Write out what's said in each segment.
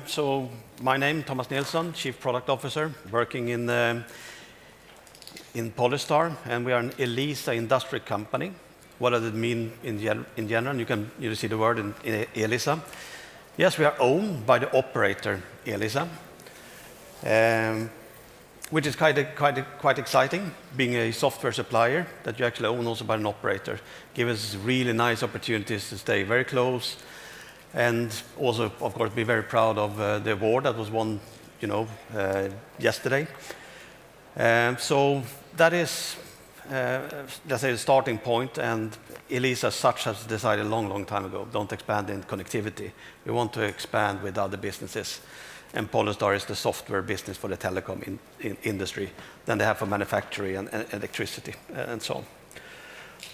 So my name, Thomas Nilsson, Chief Product Officer, working in Polystar, and we are an Elisa Industriq company. What does it mean in general? You see the word in Elisa. Yes, we are owned by the operator Elisa, which is quite exciting, being a software supplier that you actually own also by an operator. Give us really nice opportunities to stay very close, and also, of course, be very proud of the award that was won, yesterday. So that is, let's say, the starting point, and Elisa as such has decided a long time ago, don't expand in connectivity. We want to expand with other businesses, and Polystar is the software business for the telecom industry. Then they have for manufacturing and electricity and so on.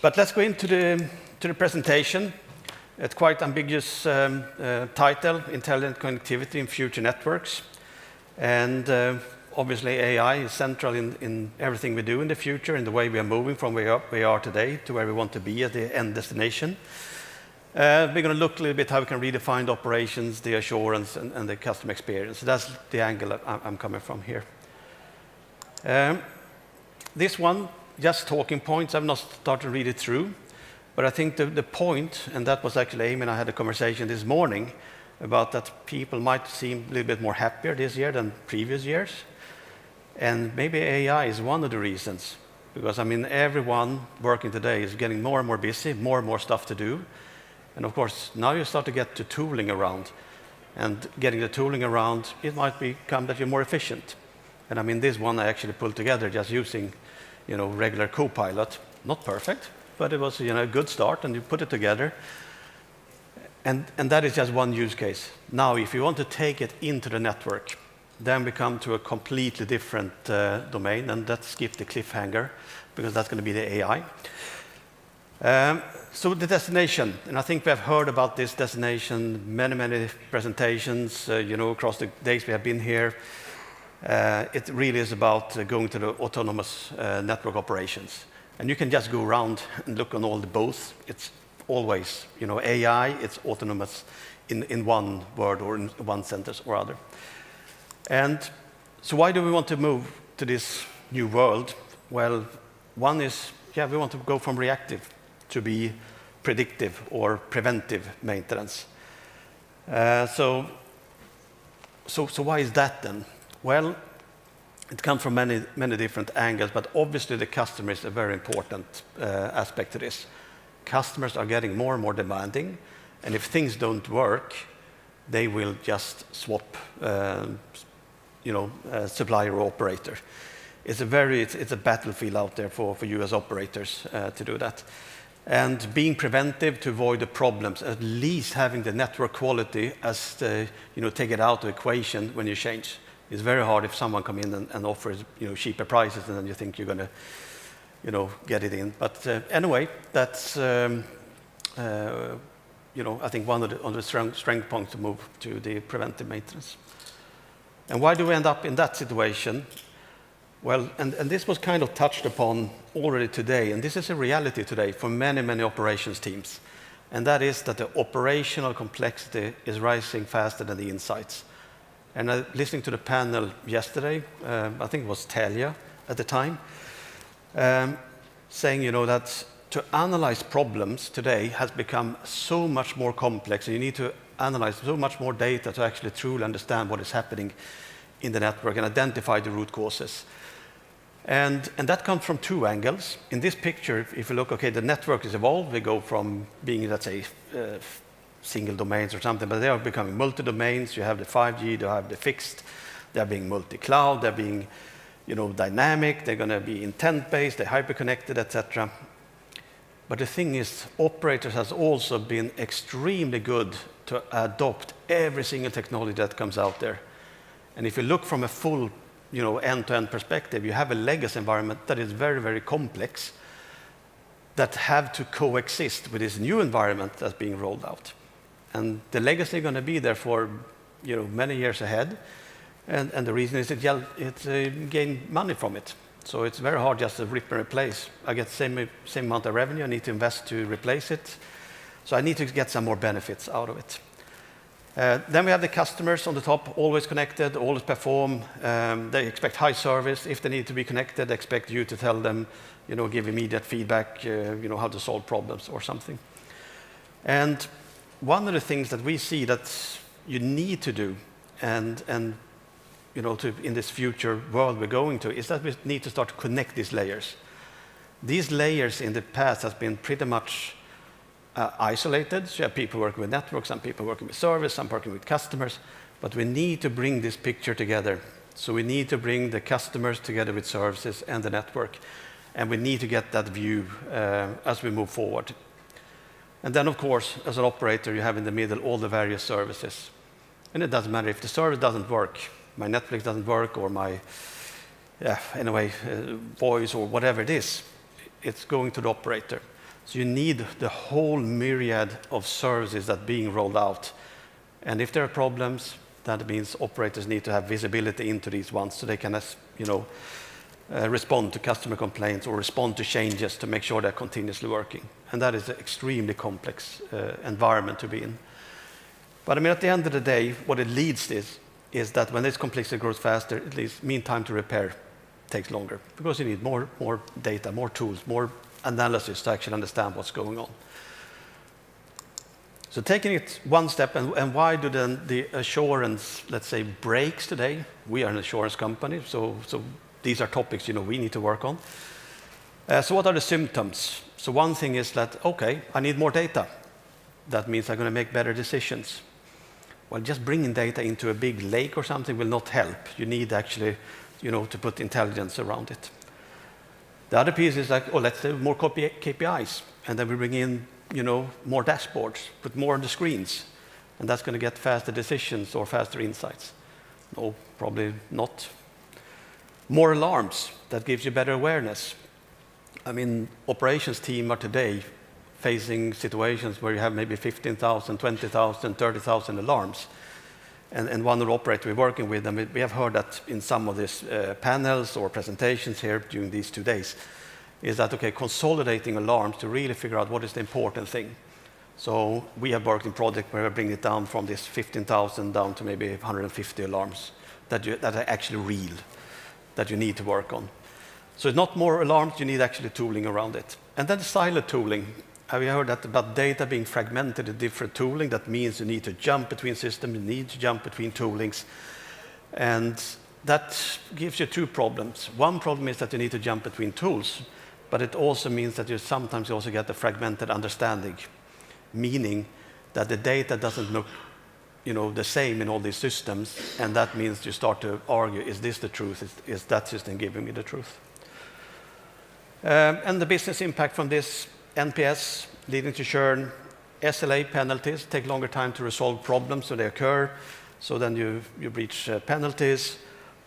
But let's go into the presentation. It's quite ambiguous title, Intelligent Connectivity in Future Networks. And obviously AI is central in everything we do in the future, in the way we are moving from where we are today to where we want to be at the end destination. We're going to look a little bit how we can redefine the operations, the assurance, and the customer experience. So that's the angle I'm coming from here. This one, just talking points. I've not started to read it through. But I think the point, and that was actually Amy and I had a conversation this morning about that people might seem a little bit more happier this year than previous years. And maybe AI is one of the reasons. Because, everyone working today is getting more and more busy, more and more stuff to do. And of course, now you start to get to tooling around. And getting the tooling around, it might become that you're more efficient. And this one I actually pulled together just using, regular Copilot. Not perfect, but it was a good start, and you put it together. And that is just one use case. Now, if you want to take it into the network, then we come to a completely different domain, and let's skip the cliffhanger, because that's going to be the AI. So the destination, and I think we have heard about this destination, many presentations, across the days we have been here. It really is about going to the autonomous network operations. And you can just go around and look on all the booths. It's always, AI, it's autonomous in one word or in one sentence or other. And so why do we want to move to this new world? Well, one is, we want to go from reactive to be predictive or preventive maintenance. So why is that then? Well, it comes from many different angles, but obviously the customer is a very important aspect to this. Customers are getting more and more demanding, and if things don't work, they will just swap, supplier or operator. It's a battlefield out there for US operators to do that. And being preventive to avoid the problems, at least having the network quality as take it out of the equation when you change. It's very hard if someone come in and offers cheaper prices, and then you think you're going to get it in. But anyway, that's I think one of the strength points to move to the preventive maintenance. And why do we end up in that situation? Well, and this was kind of touched upon already today, and this is a reality today for many operations teams. And that is that the operational complexity is rising faster than the insights. And listening to the panel yesterday, I think it was Telia at the time, saying that to analyze problems today has become so much more complex, and you need to analyze so much more data to actually truly understand what is happening in the network and identify the root causes. And that comes from two angles. In this picture, if you look, the network is evolved. We go from being, let's say, single domains or something, but they are becoming multi-domains. You have the 5G, you have the fixed. They're being multi-cloud, they're being dynamic, they're going to be intent-based, they're hyper-connected, etc. But the thing is, operators has also been extremely good to adopt every single technology that comes out there. And if you look from a full end-to-end perspective, you have a legacy environment that is very complex, that have to coexist with this new environment that's being rolled out. And the legacy is going to be there for many years ahead. And the reason is it gain money from it. So it's very hard just to rip and replace. I get the same amount of revenue. I need to invest to replace it. So I need to get some more benefits out of it. Then we have the customers on the top, always connected, always perform. They expect high service. If they need to be connected, they expect you to tell them, give immediate feedback, how to solve problems or something. And one of the things that we see that you need to do, and in this future world we're going to, is that we need to start to connect these layers. These layers in the past has been pretty much isolated. So you have people working with networks, some people working with service, some working with customers. But we need to bring this picture together. So we need to bring the customers together with services and the network. And we need to get that view as we move forward. And then, of course, as an operator, you have in the middle all the various services. And it doesn't matter if the service doesn't work, my Netflix doesn't work, or my voice or whatever it is, it's going to the operator. So you need the whole myriad of services that are being rolled out. And if there are problems, that means operators need to have visibility into these ones so they can, respond to customer complaints or respond to changes to make sure they're continuously working. And that is an extremely complex environment to be in. But at the end of the day, what it leads is that when this complexity grows faster, at least mean time to repair takes longer because you need more data, more tools, more analysis to actually understand what's going on. So taking it one step, and why do then the assurance, let's say, breaks today? We are an assurance company, so these are topics we need to work on. So what are the symptoms? So one thing is that, okay, I need more data. That means I'm going to make better decisions. Well, just bringing data into a big lake or something will not help. You need actually, to put intelligence around it. The other piece is like, let's do more KPIs, and then we bring in, more dashboards, put more on the screens, and that's going to get faster decisions or faster insights. No, probably not. More alarms, that gives you better awareness. Operations team are today facing situations where you have maybe 15,000, 20,000, 30,000 alarms. And one of the operators we're working with, and we have heard that in some of these panels or presentations here during these 2 days, is that, okay, consolidating alarms to really figure out what is the important thing. So we have worked in project where we bring it down from this 15,000 down to maybe 150 alarms that are actually real, that you need to work on. So it's not more alarms, you need actually tooling around it. And then the siloed tooling. Have you heard that about data being fragmented in different tooling? That means you need to jump between systems, you need to jump between toolings. And that gives you two problems. One problem is that you need to jump between tools, but it also means that you sometimes also get a fragmented understanding, meaning that the data doesn't look the same in all these systems, and that means you start to argue, is this the truth? Is that system giving me the truth? And the business impact from this, NPS leading to churn, SLA penalties, take longer time to resolve problems so they occur, so then you breach penalties.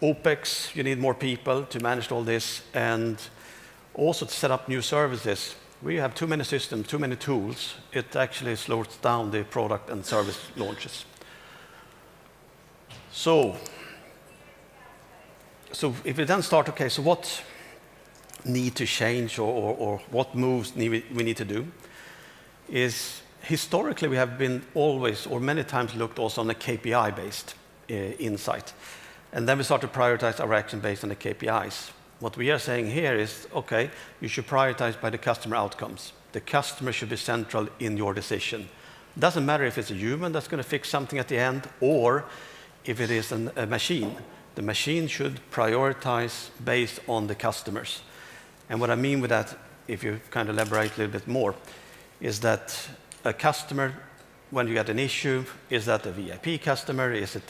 OPEX, you need more people to manage all this, and also to set up new services. We have too many systems, too many tools. It actually slows down the product and service launches. So if we then start, okay, so what need to change or what moves we need to do is historically we have been always or many times looked also on a KPI-based insight. And then we start to prioritize our action based on the KPIs. What we are saying here is, okay, you should prioritize by the customer outcomes. The customer should be central in your decision. Doesn't matter if it's a human that's going to fix something at the end or if it is a machine. The machine should prioritize based on the customers. And what I mean with that, if you kind of elaborate a little bit more, is that a customer, when you get an issue, is that a VIP customer? Is it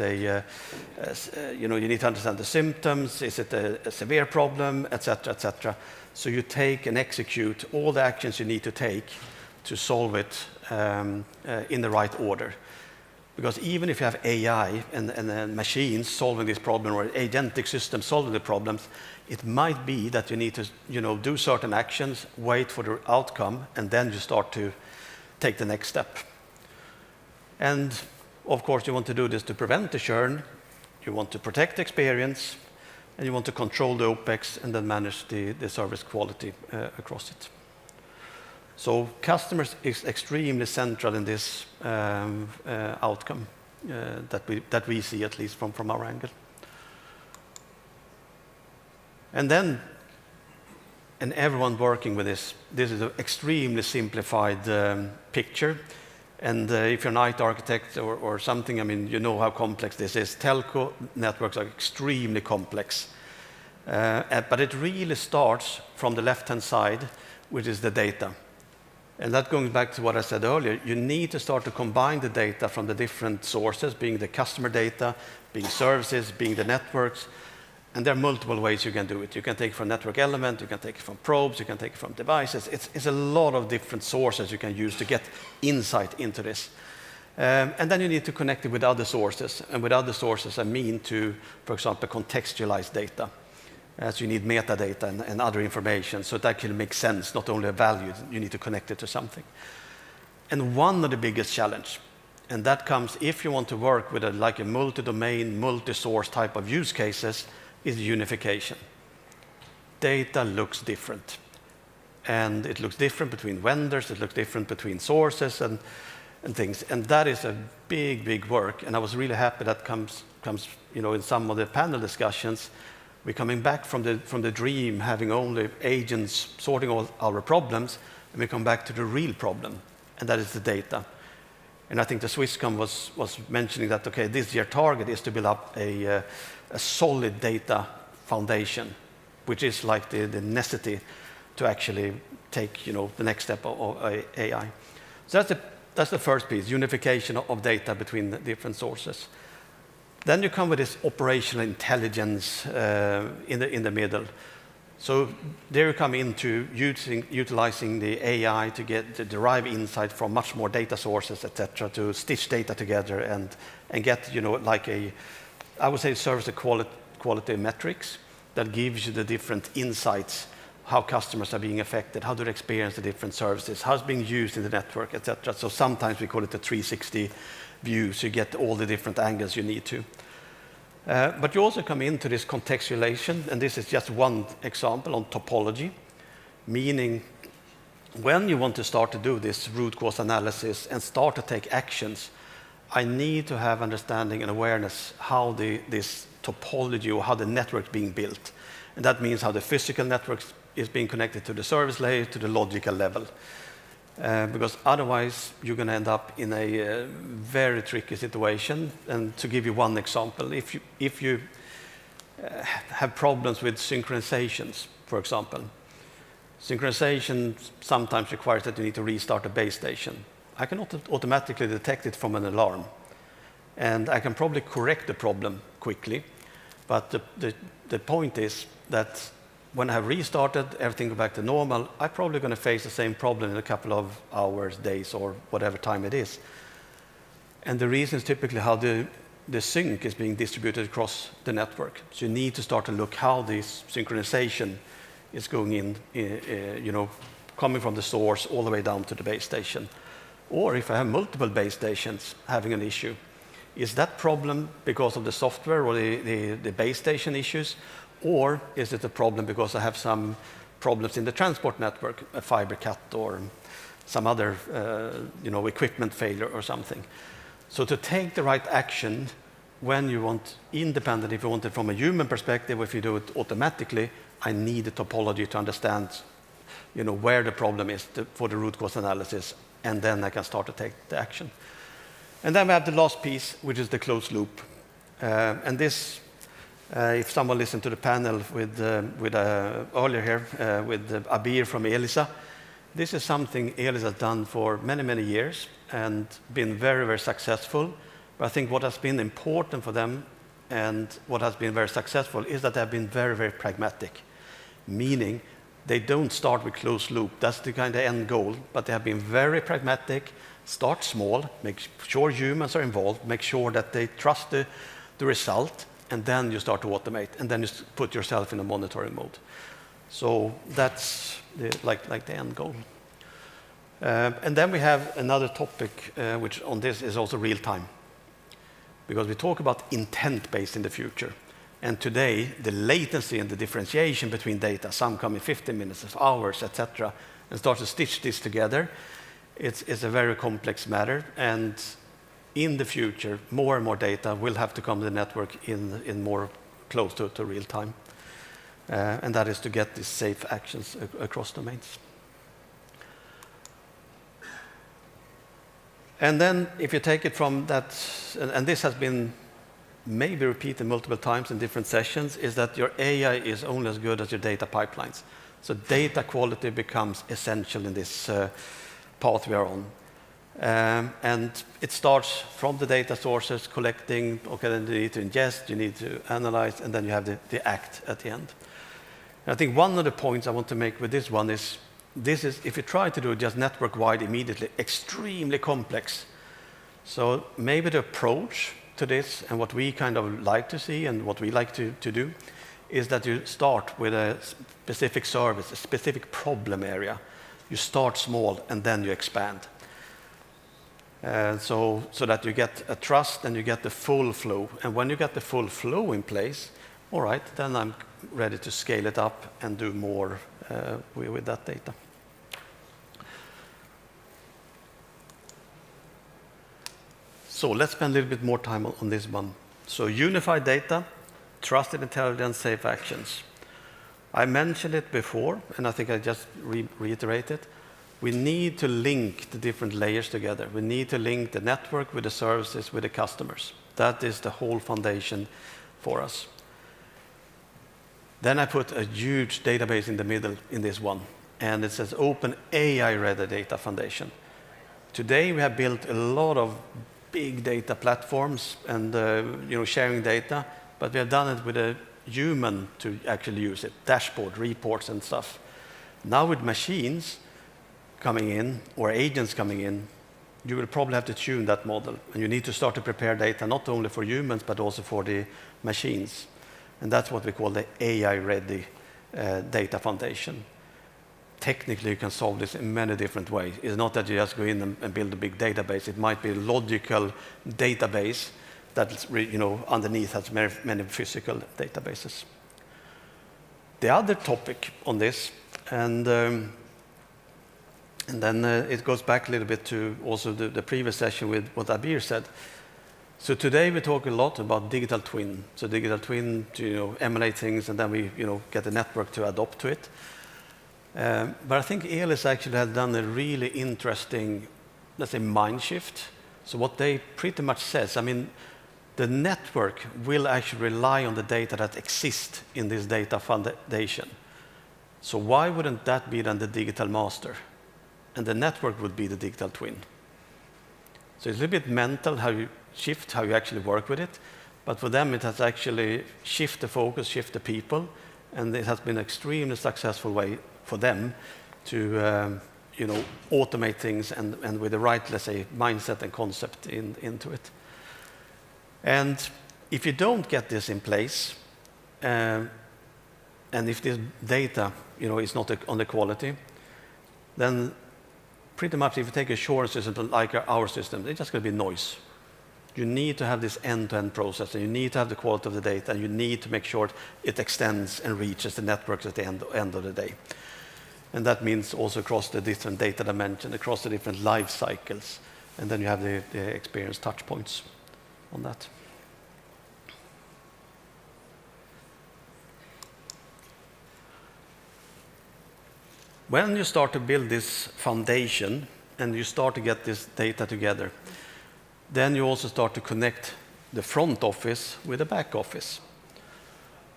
you need to understand the symptoms. Is it a severe problem, etc., etc. So you take and execute all the actions you need to take to solve it in the right order. Because even if you have AI and machines solving this problem or agentic systems solving the problems, it might be that you need to do certain actions, wait for the outcome, and then you start to take the next step. And of course, you want to do this to prevent the churn, you want to protect the experience, and you want to control the OPEX and then manage the service quality across it. So customers is extremely central in this outcome, that we see, at least from our angle. And then, and everyone working with this is an extremely simplified picture. And if you're an IT architect or something, I mean, you know how complex this is. Telco networks are extremely complex. But it really starts from the left-hand side, which is the data. And that goes back to what I said earlier. You need to start to combine the data from the different sources, being the customer data, being services, being the networks. And there are multiple ways you can do it. You can take it from network element, you can take it from probes, you can take it from devices. It's a lot of different sources you can use to get insight into this. And then you need to connect it with other sources. And with other sources, I mean to, for example, contextualize data. So you need metadata and other information, so that can make sense, not only a value, you need to connect it to something. And one of the biggest challenge, and that comes if you want to work with like a multi-domain, multi-source type of use cases, is unification. Data looks different. And it looks different between vendors, it looks different between sources and things. And that is a big, big work. And I was really happy that comes in some of the panel discussions. We're coming back from the dream, having only agents sorting all our problems, and we come back to the real problem, and that is the data. And I think the Swisscom was mentioning that, okay, this year target is to build up a solid data foundation, which is like the necessity to actually take the next step of AI. So that's the first piece, unification of data between the different sources. Then you come with this operational intelligence in the middle. So there you come into utilizing the AI to derive insight from much more data sources, etc., to stitch data together and get I would say service quality metrics that gives you the different insights, how customers are being affected, how do they experience the different services, how it's being used in the network, etc. So sometimes we call it a 360 view, so you get all the different angles you need to. But you also come into this contextualization, and this is just one example on topology, meaning when you want to start to do this root cause analysis and start to take actions, I need to have understanding and awareness how this topology or how the network is being built. And that means how the physical network is being connected to the service layer, to the logical level. Because otherwise, you're going to end up in a very tricky situation. And to give you one example, if you have problems with synchronizations, for example, synchronization sometimes requires that you need to restart a base station. I can automatically detect it from an alarm. And I can probably correct the problem quickly. But the point is that when I have restarted, everything go back to normal, I'm probably going to face the same problem in a couple of hours, days, or whatever time it is. And the reason is typically how the sync is being distributed across the network. So you need to start to look how this synchronization is going in, coming from the source all the way down to the base station. Or if I have multiple base stations having an issue, is that problem because of the software or the base station issues? Or is it a problem because I have some problems in the transport network, a fiber cut or some other equipment failure or something? So to take the right action when you want independent, if you want it from a human perspective, if you do it automatically, I need a topology to understand where the problem is for the root cause analysis, and then I can start to take the action. And then we have the last piece, which is the closed loop. And this, if someone listened to the panel with earlier here with Abir from Elisa, this is something Elisa has done for many, many years and been very, very successful. But I think what has been important for them and what has been very successful is that they have been very, very pragmatic, meaning they don't start with closed loop. That's the kind of end goal, but they have been very pragmatic, start small, make sure humans are involved, make sure that they trust the result, and then you start to automate, and then you put yourself in a monitoring mode. So that's like the end goal. And then we have another topic, which on this is also real time, because we talk about intent-based in the future. And today, the latency and the differentiation between data, some come in 15 minutes, hours, etc., and start to stitch this together, it's a very complex matter. And in the future, more and more data will have to come to the network in more close to real time. And that is to get these safe actions across domains. And then if you take it from that, and this has been maybe repeated multiple times in different sessions, is that your AI is only as good as your data pipelines. So data quality becomes essential in this path we are on. And it starts from the data sources, collecting, okay, then you need to ingest, you need to analyze, and then you have the act at the end. And I think one of the points I want to make with this one is, if you try to do it just network-wide immediately, extremely complex. So maybe the approach to this, and what we kind of like to see and what we like to do, is that you start with a specific service, a specific problem area. You start small and then you expand. So that you get a trust and you get the full flow. And when you get the full flow in place, all right, then I'm ready to scale it up and do more with that data. So let's spend a little bit more time on this one. So unified data, trusted intelligence, safe actions. I mentioned it before, and I think I just reiterate it. We need to link the different layers together. We need to link the network with the services, with the customers. That is the whole foundation for us. Then I put a huge database in the middle in this one, and it says Open AI-ready data foundation. Today we have built a lot of big data platforms and sharing data, but we have done it with a human to actually use it, dashboard, reports and stuff. Now with machines coming in, or agents coming in, you will probably have to tune that model, and you need to start to prepare data not only for humans but also for the machines. And that's what we call the AI-ready data foundation. Technically, you can solve this in many different ways. It's not that you just go in and build a big database. It might be a logical database that underneath has many physical databases. The other topic on this, and then it goes back a little bit to also the previous session with what Abir said. So today we talk a lot about digital twin. So digital twin to emulate things, and then we get the network to adopt to it. But I think Elisa actually has done a really interesting, let's say, mind shift. So what they pretty much says, I mean, the network will actually rely on the data that exists in this data foundation. So why wouldn't that be then the digital master? And the network would be the digital twin. So it's a little bit mental how you shift, how you actually work with it. But for them, it has actually shifted the focus, shifted the people, and it has been an extremely successful way for them to automate things and with the right, let's say, mindset and concept into it. And if you don't get this in place, and if this data is not on the quality, then pretty much if you take a assurance system like our system, it's just going to be noise. You need to have this end-to-end process, and you need to have the quality of the data, and you need to make sure it extends and reaches the networks at the end of the day. And that means also across the different data dimensions, across the different life cycles, and then you have the experience touch points on that. When you start to build this foundation and you start to get this data together, then you also start to connect the front office with the back office.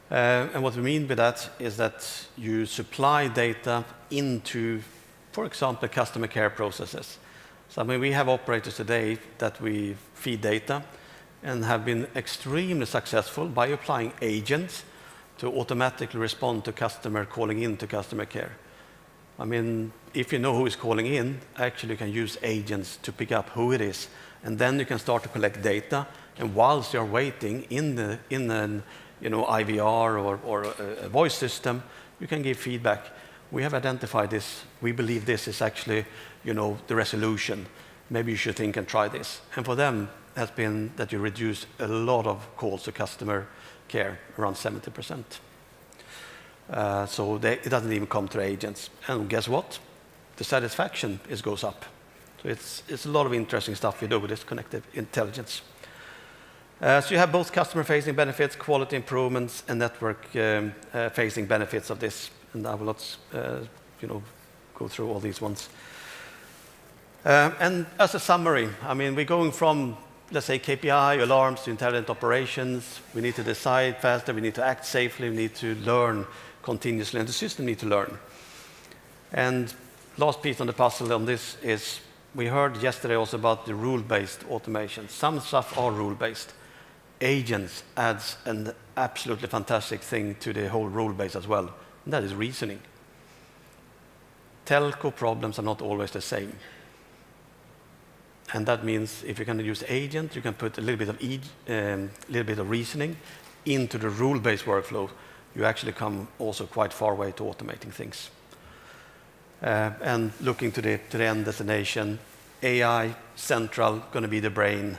And what we mean by that is that you supply data into, for example, customer care processes. So I mean, we have operators today that we feed data and have been extremely successful by applying agents to automatically respond to customer calling in to customer care. I mean, if you know who is calling in, actually you can use agents to pick up who it is, and then you can start to collect data. And whilst you're waiting in an IVR or a voice system, you can give feedback. We have identified this. We believe this is actually, the resolution. Maybe you should think and try this. And for them, has been that you reduce a lot of calls to customer care, around 70%. So it doesn't even come to agents. And guess what? The satisfaction goes up. So it's a lot of interesting stuff we do with this connected intelligence. So you have both customer-facing benefits, quality improvements, and network-facing benefits of this. And I will not, go through all these ones. And as a summary, I mean, we're going from, let's say, KPI, alarms, to intelligent operations. We need to decide faster. We need to act safely. We need to learn continuously, and the system needs to learn. And last piece on the puzzle on this is, we heard yesterday also about the rule-based automation. Some stuff are rule-based. Agents adds an absolutely fantastic thing to the whole rule base as well, and that is reasoning. Telco problems are not always the same. And that means if you're going to use agent, you can put a little bit of reasoning into the rule-based workflow. You actually come also quite far away to automating things. And looking to the end destination, AI central, going to be the brain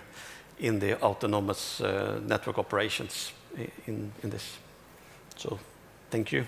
in the autonomous network operations in this. So, thank you.